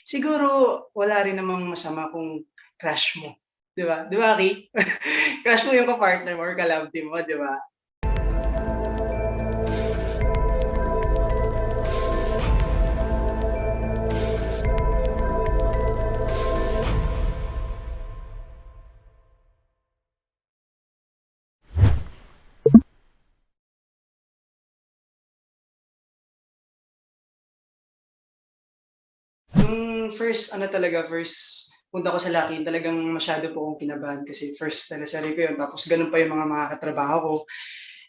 Siguro wala rin namang masama kung crush mo, 'di ba? 'Di ba, Ki? Crush mo yung ka-partner mo or ka-love team mo, 'di ba? Nung first ano talaga, first punta ko sa Lock-in talagang masyado po akong kinabahan kasi first teleserye ko yun tapos ganun pa yung mga katrabaho ko.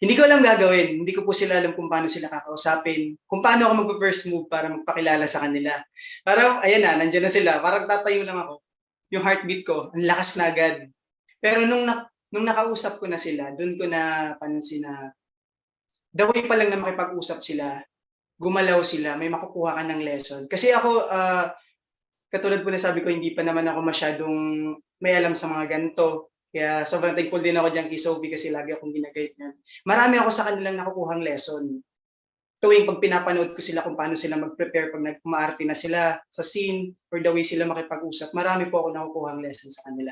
Hindi ko alam gagawin, hindi ko po sila alam kung paano sila kakausapin, kung paano ako magfi-first move para magpakilala sa kanila. Parang ayan na, nandiyan na sila, parang tatayo lang ako, yung heartbeat ko ang lakas na agad. Pero nung nakausap ko na sila, dun ko napansin na the way pa lang na makipag-usap sila, gumalaw sila, may makukuha ka ng lesson. Kasi ako, katulad po ng sabi ko, hindi pa naman ako masyadong may alam sa mga ganito. Kaya sobrang thankful din ako diyan kay Sophie kasi lagi akong gina-guide niyan. Marami ako sa kanilang nakukuhang lesson. Tuwing 'pag pinapanood ko sila kung paano sila mag-prepare 'pag umaarte na sila sa scene or the way sila makipag-usap, marami po akong nakukuhang lesson sa kanila.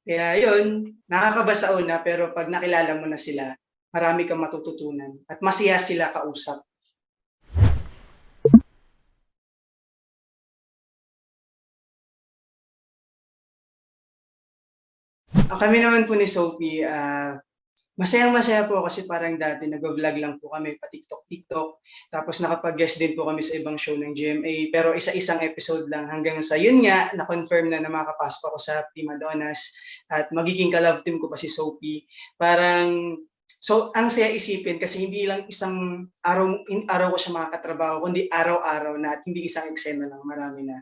Kaya yun, nakakaba sa una pero 'pag nakilala mo na sila, marami kang matututunan at masaya sila kausap. Kami naman po ni Sophie, masayang-masaya po kasi parang dati nagvo-vlog lang po kami, pa-TikTok-TikTok. Tapos nakapag-guest din po kami sa ibang show ng GMA, pero isa-isang episode lang hanggang sa yun nga, na-confirm na makakapasok ako sa Prima Donnas at magiging ka-love team ko pa si Sophie. Parang so ang saya isipin kasi hindi lang isang araw ko siya makakatrabaho kundi araw-araw na at hindi isang eksena lang, marami na.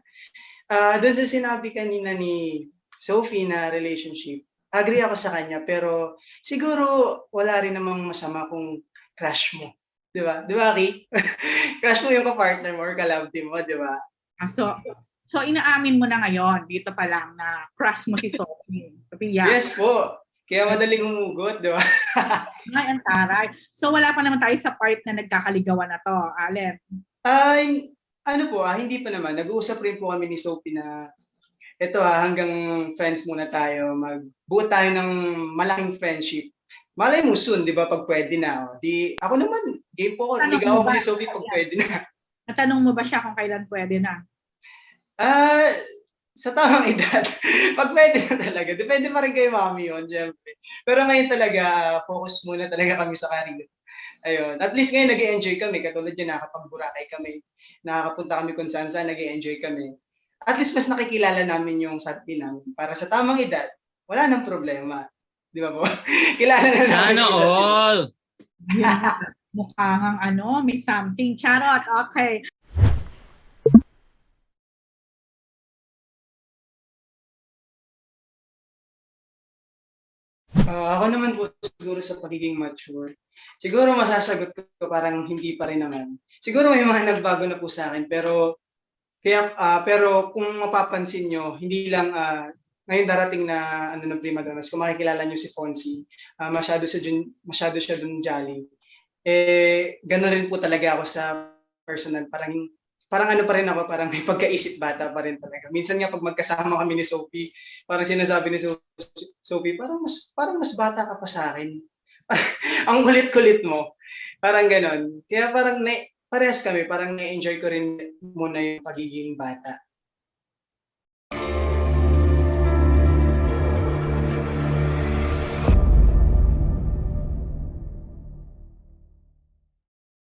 Dun sa sinabi kanina ni Sophie na relationship, agree ako sa kanya pero siguro wala rin namang masama kung crush mo, 'di ba? 'Di ba, Ki? Crush mo yung ka-partner mo or ka-love team mo, 'di ba? So inaamin mo na ngayon, dito pa lang na crush mo si Sophie. Sophia. Yes po. Kaya madaling humugot, 'di ba? Ay, ang taray. So wala pa naman tayo sa part na nagkakaligawan na to, Allen. Ay, ano po, hindi pa naman. Nag-uusap rin po kami ni Sophie na eto, hanggang friends muna tayo, magbuo tayo ng malaking friendship. Malay mo soon, 'di ba, 'pag puwede na, oh, 'di ako naman game po ako, Tanong mo ligawan ko ba? ni Sophie 'pag puwede na. Natanong mo ba siya kung kailan pwede na? Ah, sa tamang edad, 'pag puwede na talaga. Depende pa rin kay mami 'yun siyempre. Pero ngayon talaga, focus muna talaga kami sa career. Ayun, at least ngayon nag-e-enjoy kami katulad niyan nakakapag-Boracay kami, nakakapunta kami kung saan-saan, nag-e-enjoy kami. At least mas nakikilala namin yung sarili namin para sa tamang edad, wala ng problema, 'di ba po? Kilala na namin Sana yung isa't isa. all! Yun nga, mukha kang may something. Charot, okay. Ako naman po siguro sa pagiging mature, siguro masasagot ko parang hindi pa rin naman. Siguro may mga nagbago na po sa'kin pero kung mapapansin niyo hindi lang, ngayon darating na ano ng Prima Donnas kung makikilala niyo si Fonzie, masyado siya dun jolly. Gano'n rin po talaga ako sa personal, parang parang ano pa rin ako, parang may pagkaisip bata pa rin talaga. Minsan nga 'pag magkasama kami ni Sophie, parang sinasabi ni Sophie, "Parang mas bata ka pa sa'kin. Ang kulit-kulit mo." Parang gano'n. Kaya parang parehas kami, parang na-enjoy ko rin muna yung pagiging bata.